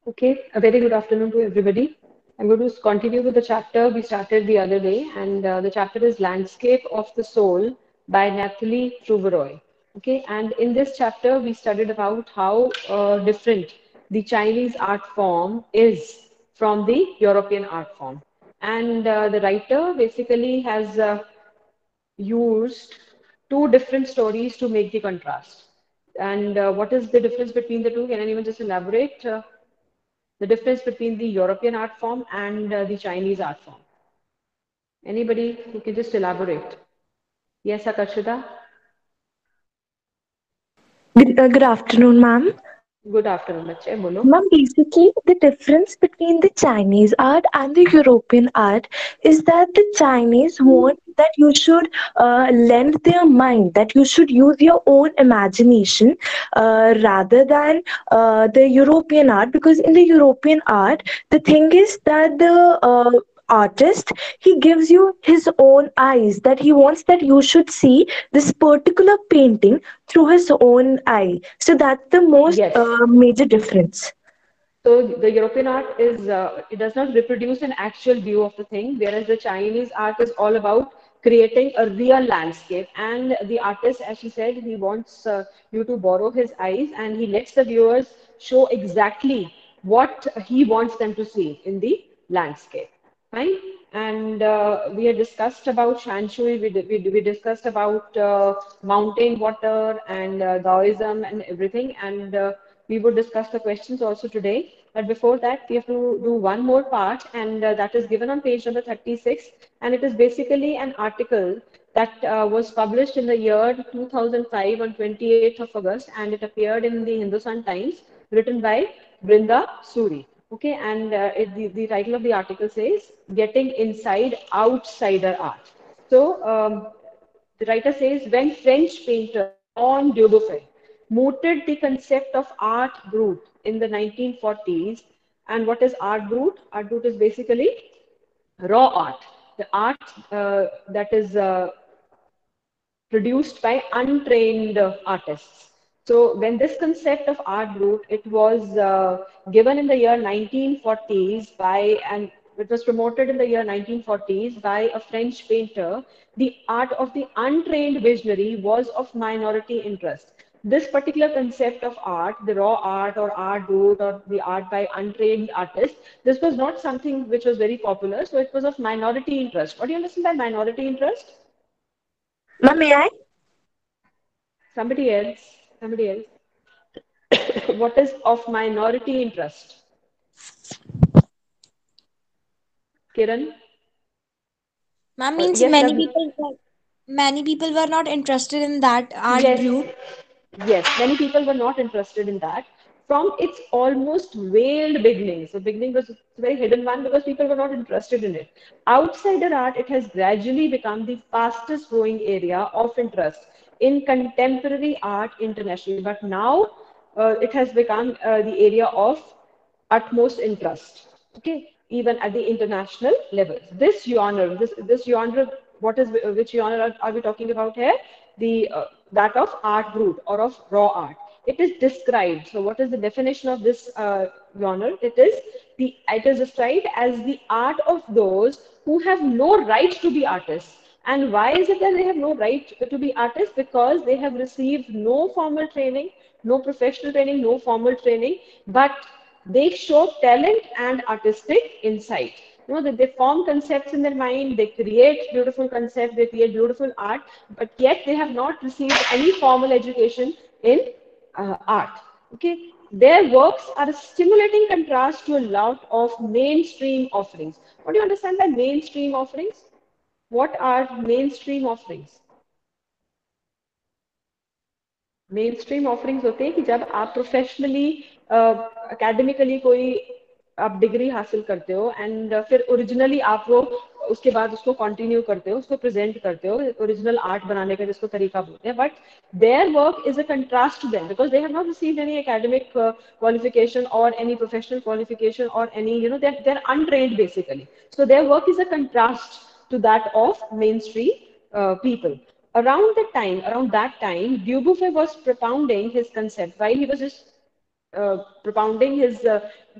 Okay, a very good afternoon to everybody. I'm going to continue with the chapter we started the other day, and the chapter is Landscape of the Soul by Nathalie Trouveroy. Okay, and in this chapter, we studied about how different the Chinese art form is from the European art form. And the writer basically has used two different stories to make the contrast. And what is the difference between the two? Can anyone just elaborate? The difference between the European art form and the Chinese art form. Anybody who can just elaborate? Yes, Akarshita. Good afternoon, ma'am. Good afternoon, बच्चे बोलो. Ma'am, basically, the difference between the Chinese art and the European art is that the Chinese want that you should lend their mind, that you should use your own imagination rather than the European art. Because in the European art, the thing is that the artist, he gives you his own eyes, that he wants that you should see this particular painting through his own eye. So that's the most Yes. major difference. So the European art is it does not reproduce an actual view of the thing, whereas the Chinese art is all about creating a real landscape. And the artist, as she said, he wants you to borrow his eyes, and he lets the viewers show exactly what he wants them to see in the landscape. Fine. And we had discussed about Shanshui, we discussed about mountain water and Taoism and everything. And we would discuss the questions also today. But before that, we have to do one more part, and that is given on page number 36. And it is basically an article that was published in the year 2005 on 28th of August, and it appeared in the Hindustan Times, written by Brinda Suri. Okay, and the title of the article says Getting Inside Outsider Art. So, the writer says when French painter Jean Dubuffet mooted the concept of art brut in the 1940s, and what is art brut? Art brut is basically raw art, the art that is produced by untrained artists. So when this concept of art brut, it was given in the year 1940s by, and it was promoted in the year 1940s by a French painter, the art of the untrained visionary was of minority interest. This particular concept of art, the raw art or art brut or the art by untrained artists, this was not something which was very popular. So it was of minority interest. What do you understand by minority interest? Ma'am, may I? Somebody else. What is of minority interest? Kiran? Ma'am means Yes, Ravi. many people were not interested in that art Yes, group. yes. Many people were not interested in that. From its almost veiled beginnings, the beginning was a very hidden one because people were not interested in it. Outsider art, it has gradually become the fastest growing area of interest in contemporary art internationally. But now it has become the area of utmost interest. Okay, even at the international levels. This genre, what is which genre are we talking about here? The that of art brut or of raw art. It is described. So, what is the definition of this genre? It is described as the art of those who have no right to be artists. And why is it that they have no right to be artists? Because they have received no formal training, no professional training, no formal training, but they show talent and artistic insight. You know, that they form concepts in their mind, they create beautiful concepts, they create beautiful art, but yet they have not received any formal education in art. Okay, their works are a stimulating contrast to a lot of mainstream offerings. What do you understand by mainstream offerings? What are mainstream offerings? Main stream offerings होते हैं कि जब आप professionally academically कोई आप degree हासिल करते हो एंड फिर ओरिजिनली आप वो उसके बाद उसको कंटिन्यू करते हो उसको प्रेजेंट करते हो ओरिजिनल आर्ट बनाने का जिसको तरीका बोलते हैं but their work is a contrast to them because they have not received any academic qualification or any professional qualification or any they're untrained basically, so their work is a contrast to that of mainstream people. Around that time, Dubuffet was propounding his concept while he was just propounding his,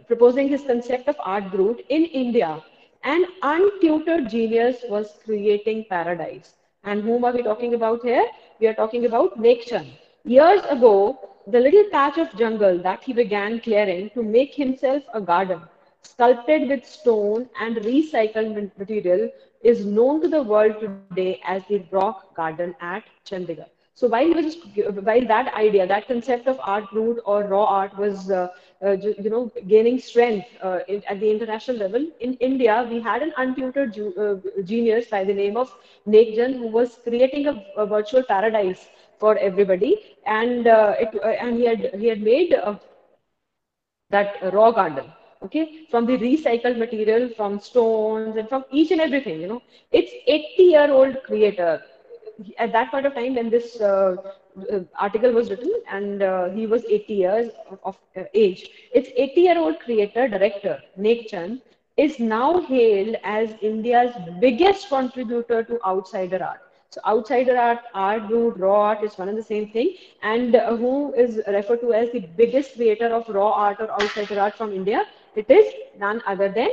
proposing his concept of art brut in India. An untutored genius was creating paradise. And whom are we talking about here? We are talking about Nekchan. Years ago, the little patch of jungle that he began clearing to make himself a garden, sculpted with stone and recycled material, is known to the world today as the Rock Garden at Chandigarh. So while he was just, while that idea, that concept of art brut or raw art was, gaining strength at the international level, in India we had an untutored genius by the name of Nekjan who was creating a virtual paradise for everybody, and he had made that raw garden, okay, from the recycled material, from stones and from each and everything, it's 80-year-old creator. At that point of time when this article was written, and he was 80 years of age, it's 80-year-old creator director Nek Chand is now hailed as India's biggest contributor to outsider art. So outsider art, art brut, raw art is one and the same thing. And who is referred to as the biggest creator of raw art or outsider art from India? It is none other than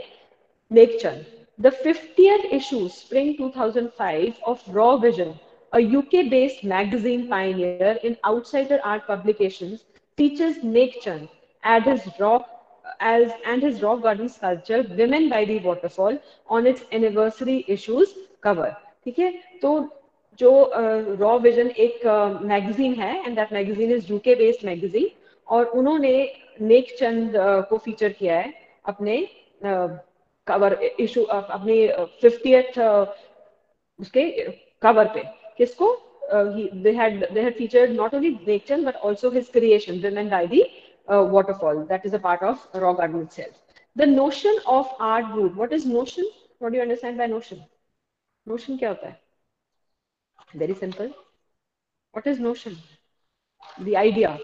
Nekchand. The 50th issue, spring 2005, of Raw Vision, a UK-based magazine pioneer in outsider art publications, features Nekchand and his rock garden sculpture "Women by the Waterfall" on its anniversary issues cover. ठीक है? तो जो raw vision एक magazine है, and that magazine is UK based magazine, और उन्होंने नेक चंद को feature किया है अपने कवर इशू, अपने 50th उसके कवर पे. किसको? They had featured not only Neck Chand but also his creation Women by the Waterfall, that is a part of Raw Garden itself. The notion of art brut. What is notion? What do you understand by notion? Notion क्या होता है? Very simple. What is notion? The idea.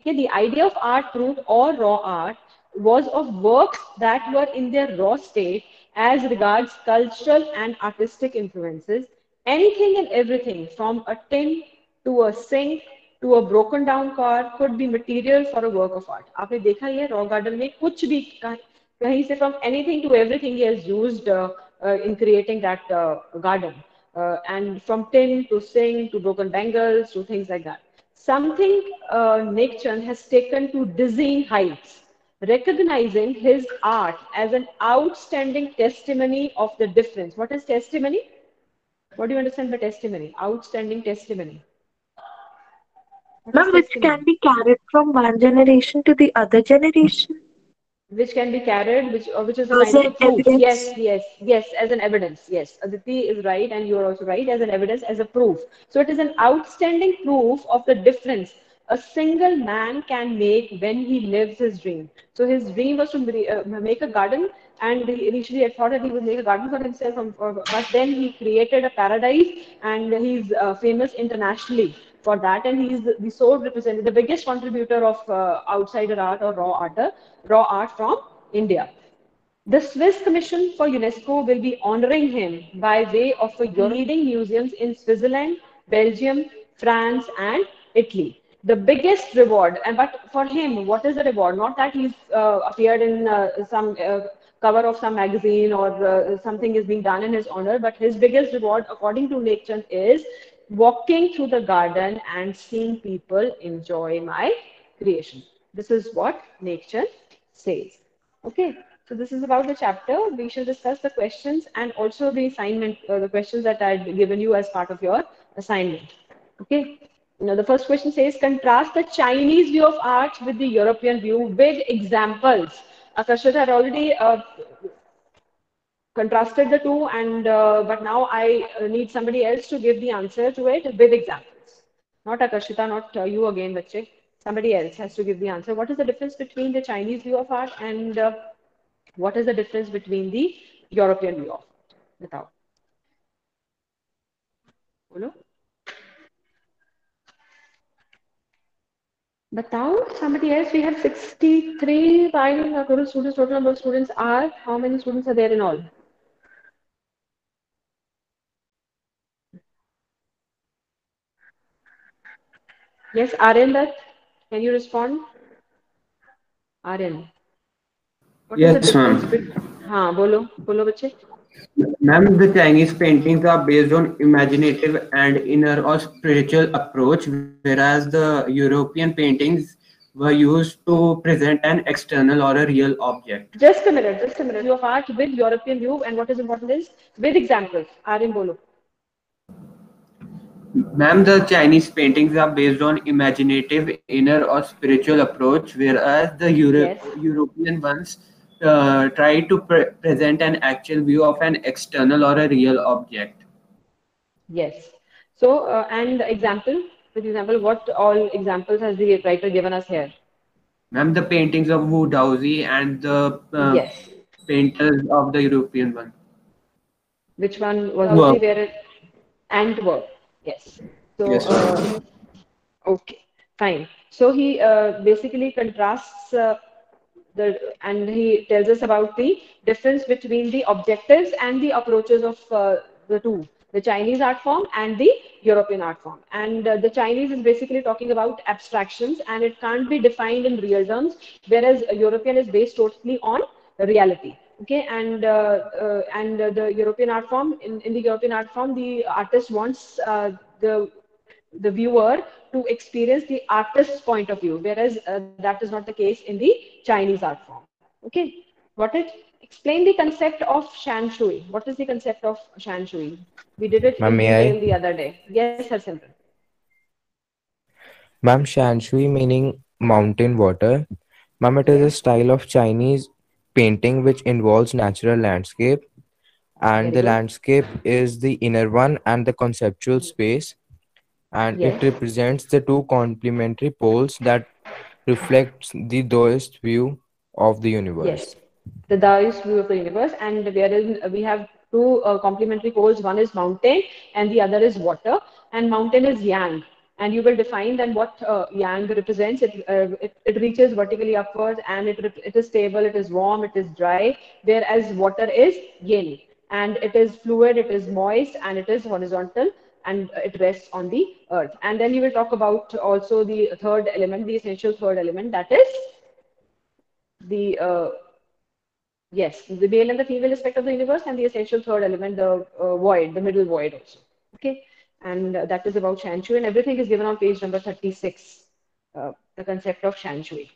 Okay, the idea of art brut or raw art was of works that were in their raw state as regards cultural and artistic influences. Anything and everything from a tin to a sink to a broken down car could be material for a work of art. आपने देखा ही है raw garden में कुछ भी कहीं से from anything to everything he has used in creating that garden. And from tin to sink to broken bangles to things like that. Something Nick Chand has taken to dizzying heights, recognizing his art as an outstanding testimony of the difference. What is testimony? What do you understand by testimony? Outstanding testimony. What is Ma'am, which can testimony? be carried from one generation to the other generation Which can be carried, which is a as kind of a an proof. evidence. Yes, yes, yes, as an evidence. Yes, Aditi is right, and you are also right, as an evidence, as a proof. So it is an outstanding proof of the difference a single man can make when he lives his dream. So his dream was to make a garden, and he initially had thought that he would make a garden for himself, but then he created a paradise, and he's famous internationally for that, and he's the sole representative, the biggest contributor of outsider art or raw art from India. The Swiss Commission for UNESCO will be honoring him by way of a leading museums in Switzerland, Belgium, France, and Italy. The biggest reward, and but for him, what is the reward? Not that he's appeared in some cover of some magazine or something is being done in his honor, but his biggest reward, according to Lake Chand, is walking through the garden and seeing people enjoy my creation. This is what nature says. Okay, so this is about the chapter. We shall discuss the questions and also the assignment, the questions that I had given you as part of your assignment. Okay, now the first question says contrast the Chinese view of art with the European view with examples. Akashita had already contrasted the two, and but now I need somebody else to give the answer to it with examples. Not Akashita, not you again, Bache. Somebody else has to give the answer. What is the difference between the Chinese view of art and what is the difference between the European view of art? बताओ. बोलो. बताओ. Somebody else. We have 63 while total students. Total number of students are, how many students are there in all? Yes, Arinder, can you respond? Aryan, what is the Yes, difference ma'am. between? हाँ बोलो बोलो बच्चे. Ma'am, the Chinese paintings are based on imaginative and inner or spiritual approach, whereas the European paintings were used to present an external or a real object. Just a minute, just a minute. View of art with European view, and what is important is with examples. Aryan bolo. Ma'am, the Chinese paintings are based on imaginative, inner or spiritual approach, whereas the Yes, European ones try to present an actual view of an external or a real object. yes. So, and example, with example, what all examples has the writer given us here? Ma'am, the paintings of Wu Daozi and the Yes. painters of the European one. Which one was Antwerp. Daisy? Where it Antwerp. Yes. So, Yes, ma'am. okay, fine. So he basically contrasts and he tells us about the difference between the objectives and the approaches of the two, the Chinese art form and the European art form. And the Chinese is basically talking about abstractions and it can't be defined in real terms, whereas European is based totally on reality. Okay, and the European art form, in the European art form, the artist wants the viewer to experience the artist's point of view, whereas that is not the case in the Chinese art form. Okay, got it? Explain the concept of shan shui. What is the concept of shan shui? We did it Ma'am, in may detail I? the other day. Yes, Harsimran. Ma'am, Shanshui meaning mountain water. Ma'am, it is a Yes, style of Chinese painting which involves natural landscape, and very the good. landscape is the inner one and the conceptual space, and it Yes, represents the two complementary poles that reflects the Taoist view of the yes, universe. the Taoist view of the universe, and wherein we have two complementary poles. One is mountain, and the other is water. And mountain is yang, and you will define then what yang represents. It reaches vertically upwards, and it is stable, it is warm, it is dry. Whereas water is yin, and it is fluid, it is moist, and it is horizontal. And it rests on the earth. And then you will talk about also the third element, the essential third element, that is the yes, the male and the female aspect of the universe, and the essential third element, the void, the middle void also. Okay, and that is about Shanshui, and everything is given on page number 36, the concept of Shanshui.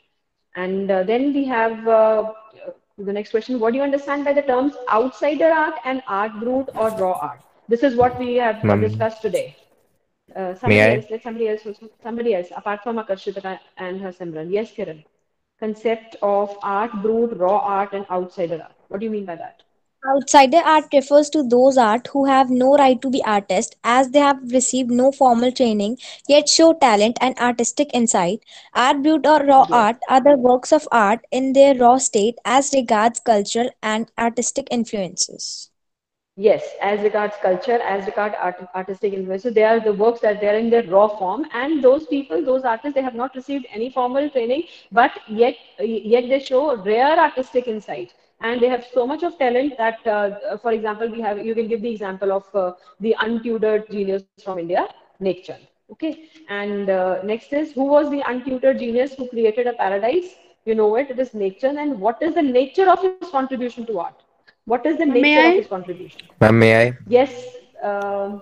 And then we have the next question. What do you understand by the terms outsider art and art brut or raw art? This is what we have Ma'am, discussed today. may Somebody I? else, let somebody else, somebody else, apart from Akarshita and her Simran. Yes, Kiran. Concept of art brut, raw art, and outsider art. What do you mean by that? Outsider art refers to those art who have no right to be artists as they have received no formal training yet show talent and artistic insight. Art brut or raw Yes. art are the works of art in their raw state as regards cultural and artistic influences. Yes, as regards culture, as regard artistic influences, they are the works that they are in their raw form, and those people, those artists, they have not received any formal training, but yet they show rare artistic insight, and they have so much of talent that, for example, we have you can give the example of the untutored genius from India, Nek Chand. Okay, and next is who was the untutored genius who created a paradise? You know it. It is Nek Chand, and what is the nature of his contribution to art? What is the nature of May his I? contribution? Ma'am, may I? Yes. um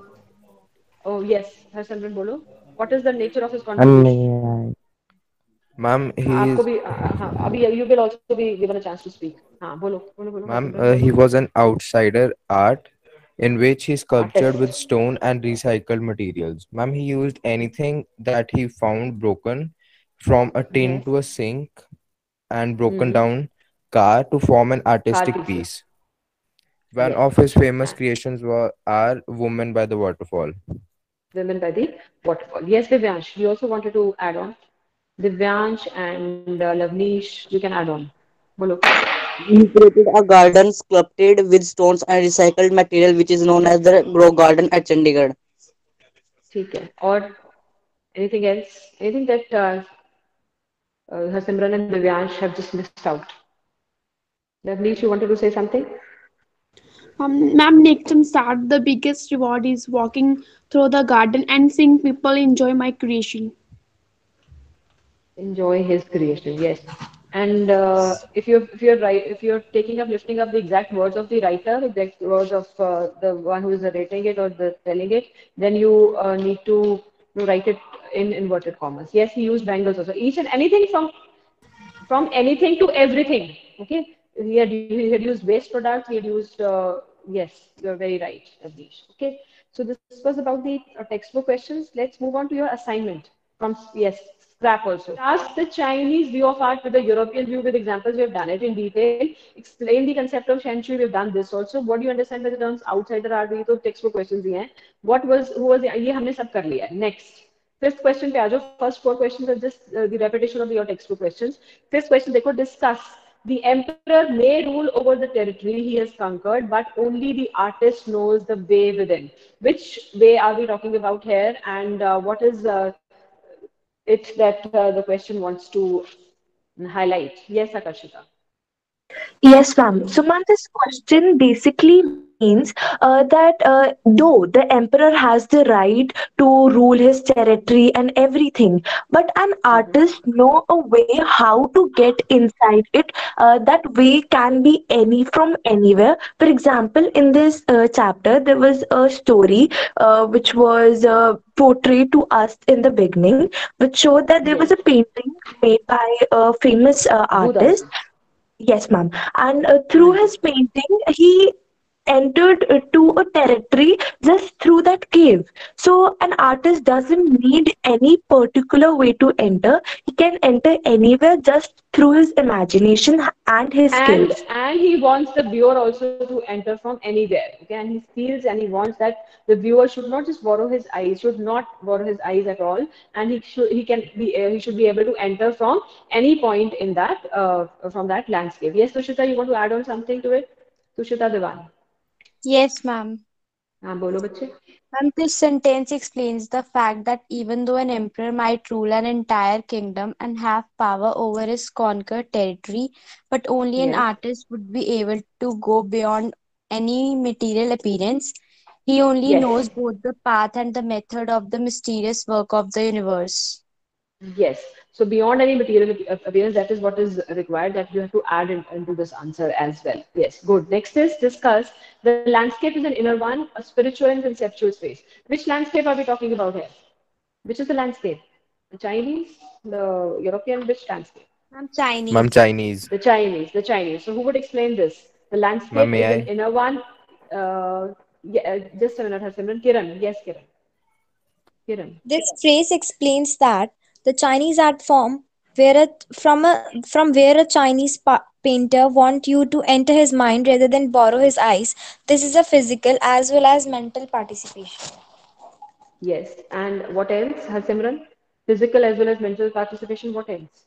oh, yes. Harsimran, bolo. What is the nature of his Ma'am, contribution? may I? Ma'am, आपको he's भी हाँ अभी you will also be given a chance to speak. हाँ बोलो बोलो बोलो Ma'am, Harsimran बोलो. he was an outsider art in which he sculptured with Artist. stone and recycled materials. Ma'am, he used anything that he found broken, from a tin Yes. to a sink and broken Mm-hmm. down car to form an Car artistic pieces. piece. One Yes. of his famous Ah, creations are Woman by the Waterfall. women by the waterfall. Yes, Divyansh. We also wanted to add on. Divyansh and Lavnish, you can add on. Bolo. He created a garden sculpted with stones and recycled material which is known as the Grow Garden at Chandigarh. ठीक है. और anything else? Anything that Harsimran and Divyansh have just missed out? Lavnish, you wanted to say something? Ma'am, next time start. The biggest reward is walking through the garden and seeing people enjoy my creation. Enjoy his creation. Yes. And if you're taking up lifting up the exact words of the writer, exact words of the one who is narrating it or the telling it, then you need to write it in inverted commas. Yes, he used bangles also. Each and anything from anything to everything. Okay, he had used waste products. He had used yes, you're very right, Abhish. Okay, so this was about the textbook questions. Let's move on to your assignment from yes, scrap also. Contrast the Chinese view of art with the European view with examples. We have done it in detail. Explain the concept of Shen Shui. We have done this also. What do you understand by the terms outsider art? ये तो textbook questions ही हैं. What was who was ये हमने सब कर लिया है. Next. Fifth question पे आ जाओ. First four questions are just the repetition of your textbook questions. Fifth question देखो, discuss. The emperor may rule over the territory he has conquered, but only the artist knows the way within. Which way are we talking about here, and what is it that the question wants to highlight? Yes, Akashita. Yes, ma'am. So, ma'am, this question basically means that though the emperor has the right to rule his territory and everything, but an artist know a way how to get inside it. That way can be any from anywhere. For example, in this chapter, there was a story which was portrayed to us in the beginning, which showed that there was Yes. a painting made by a famous artist. Bhudaji. Yes, ma'am. And through हाँ जी. his painting, he entered to a territory just through that cave. So, an artist doesn't need any particular way to enter. He can enter anywhere just through his imagination and his skills. And he wants the viewer also to enter from anywhere. Okay, and he feels and he wants that the viewer should not just borrow his eyes, should not borrow his eyes at all, and he should be able to enter from any point in that from that landscape. Yes, Tushita, you want to add on something to it? Tushita Devan. Yes, ma'am. हाँ बोलो बच्चे. And this sentence explains the fact that even though an emperor might rule an entire kingdom and have power over his conquered territory, but only an Yes. artist would be able to go beyond any material appearance. He only Yes. knows both the path and the method of the mysterious work of the universe. Yes. So beyond any material appearance, that is what is required that you have to add into this answer as well. Yes, good. Next is discuss the landscape is an inner one, a spiritual and conceptual space. Which landscape are we talking about here? Which is the landscape? The Chinese, the European, which landscape? I'm Ma'am, Chinese. Chinese. The Chinese, the Chinese. So who would explain this? The Ma'am, landscape may is an I? inner one. Yeah, just a minute, Harsimran. Kiran, yes, Kiran. Kiran. This phrase explains that the Chinese art form from where a Chinese painter want you to enter his mind rather than borrow his eyes. This is a physical as well as mental participation. Yes. And what else, Harsimran? Physical as well as mental participation. What else?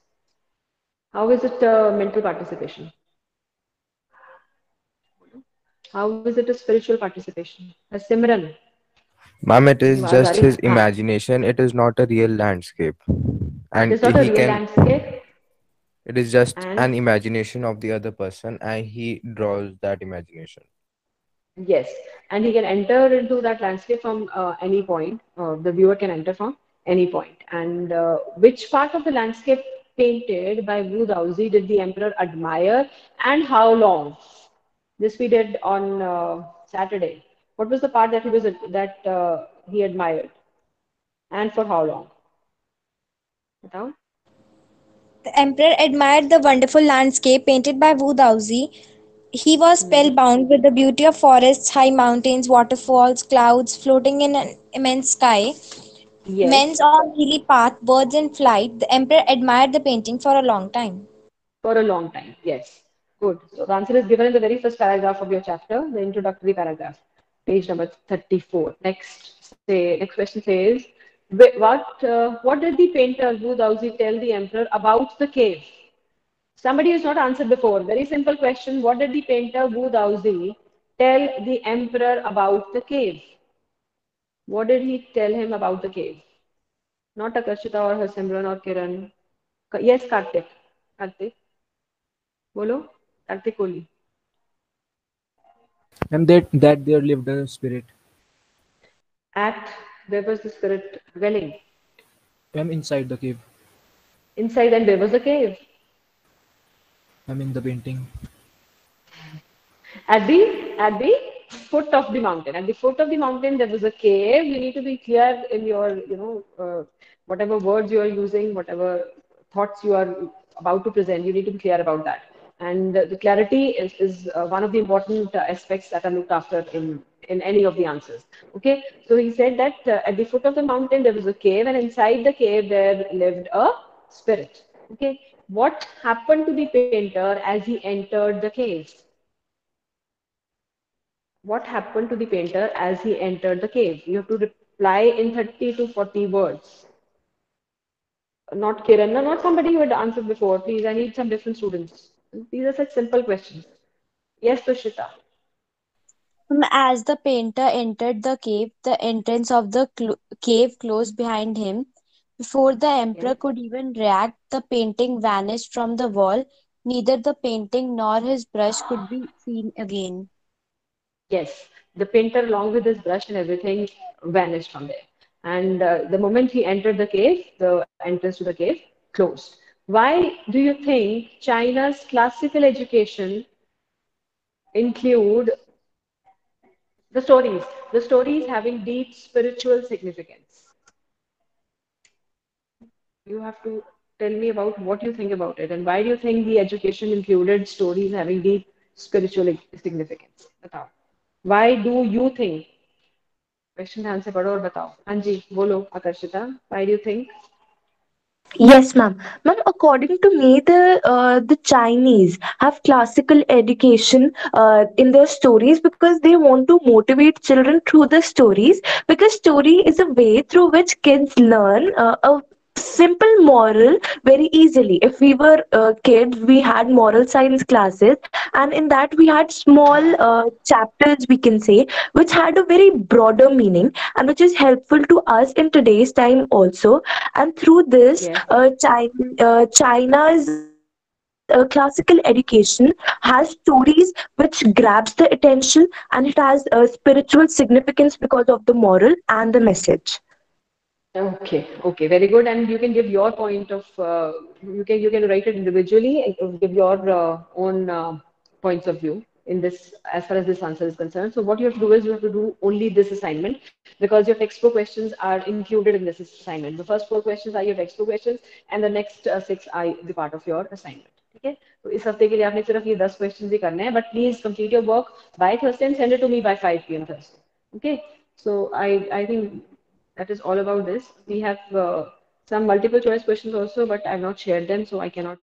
How is it mental participation? How is it a spiritual participation? Harsimran, Ma'am, it मेरी is आवाज आ just रही है? his हाँ. imagination. It is not a real landscape. It And is not a he real can, landscape, it is just and an imagination of the other person, and he draws that imagination. yes, and he can enter into that landscape from any point. The viewer can enter from any point. And which part of the landscape painted by Wu Daozi did the emperor admire, and how long? This we did on Saturday. What was the part that he admired, and for how long? बताओ. The emperor admired the wonderful landscape painted by Wu Daozi. He was spellbound with the beauty of forests, high mountains, waterfalls, clouds floating in an immense sky, Yes. men's on hilly path, birds in flight. The emperor admired the painting for a long time. For a long time, yes. Good. So the answer is given in the very first paragraph of your chapter, the introductory paragraph, page number 34. Next question says, what did the painter Wu Daozi tell the emperor about the cave? Somebody has not answered before. Very simple question. What did the painter Wu Daozi tell the emperor about the cave? What did he tell him about the cave? Not Akashita or Harsimran or Kiran. Yes, Kartik. Kartik. Bolo. Kartik Kohli. And that there lived a spirit. At where was the spirit dwelling? I'm inside the cave. Inside, and where was the cave? I mean the painting. At the foot of the mountain. At the foot of the mountain, there was a cave. You need to be clear in your, whatever words you are using, whatever thoughts you are about to present. You need to be clear about that. And the clarity is one of the important aspects that are looked after in any of the answers. Okay, so he said that at the foot of the mountain there was a cave, and inside the cave there lived a spirit. Okay, what happened to the painter as he entered the cave? What happened to the painter as he entered the cave? You have to reply in 30 to 40 words. Not Kiran, no, not somebody who had answered before. Please, I need some different students. These are such simple questions. Yes, Tushita. As the painter entered the cave, the entrance of the cave closed behind him. Before the emperor Yes. could even react, the painting vanished from the wall. Neither the painting nor his brush could be seen again. Yes. The painter, along with his brush and everything, vanished from there. And the moment he entered the cave, the entrance to the cave closed. Why do you think China's classical education include the stories having deep spiritual significance? You have to tell me about what you think about it and why do you think the education included stories having deep spiritual significance? बताओ. Why do you think? Question ध्यान से पढ़ो और बताओ. हाँ जी, बोलो आकर्षिता. Why do you think? Yes, ma'am. Ma'am, according to me, the Chinese have classical education in their stories because they want to motivate children through the stories. Because story is a way through which kids learn a simple moral very easily. If we were kids, we had moral science classes, and in that we had small chapters, we can say, which had a very broader meaning and which is helpful to us in today's time also. And through this Yes. China's classical education has stories which grabs the attention, and it has spiritual significance because of the moral and the message. Okay, okay, very good. And you can give your point of you can write it individually and give your own points of view in this as far as this answer is concerned. So what you have to do is you have to do only this assignment because your textbook questions are included in this assignment. The first 4 questions are your textbook questions, and the next 6 are the part of your assignment. ठीक है तो इस हफ्ते के लिए आपने सिर्फ ये 10 क्वेश्चन ही करने हैं but please complete your work by Thursday and send it to me by 5 p.m. Thursday. Okay, so I think that is all about this. We have some multiple choice questions also, but I've not shared them, so I cannot